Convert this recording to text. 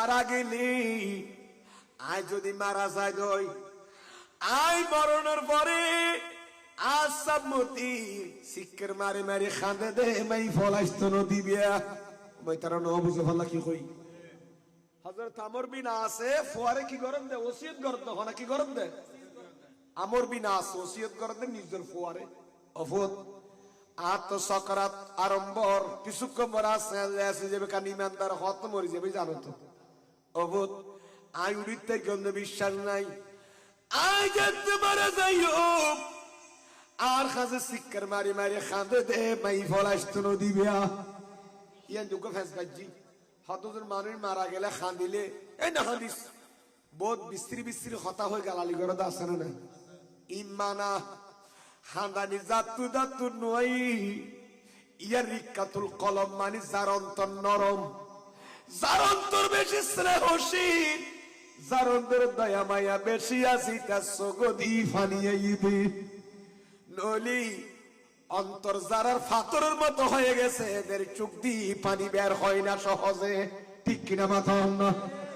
মারা গেলি আই যদি মারা যায় দই আই মরণের পরে আসামতি শিক্ষের মারি মারি খান্দে দে মাই ফলাইস্ত নদী বিয়া মই তারা ন বুঝে ভাল্লা কি কই হযরত আমর বিন আছে ফুয়ারে কি গরম দে ওসিয়ত গরম দে হনা কি গরম দে আমর বিন আস ওসিয়ত গরম দে নিজের ফুয়ারে অফত আত সকরাত আরম্ভর কিছুক্ষণ পর আছে যাবে কান ইমানদার হত মরি যাবে জানো তো অফত আই উড়িতে গন্ধ বিশ্বাস নাই আই যেতে মারা যাইও আর খাজে শিক্ষার মারি মারি খান্দে দে মাই ফলাইস্ত নদী বিয়া ইয়ান দুঃখ ফেস বাজি হতজন মানুষ মারা গেলে খান্দিলে এই না হাদিস বহুত বিস্ত্রি বিস্ত্রি হতা হয়ে গালালি করে আছে না ইমানা খান্দানি জাতু জাতু নই ইয়ার রিক্কাতুল কলম মানে যার অন্তর নরম যার অন্তর বেশি স্নেহশীল যার অন্তর দয়া মায়া বেশি আছে তার সগদি ফানিয়ে ইবে নলি অন্তর যারার ফাতরের মতো হয়ে গেছে এদের চোখ দিয়ে পানি বের হয় না সহজে ঠিক কিনা মাথা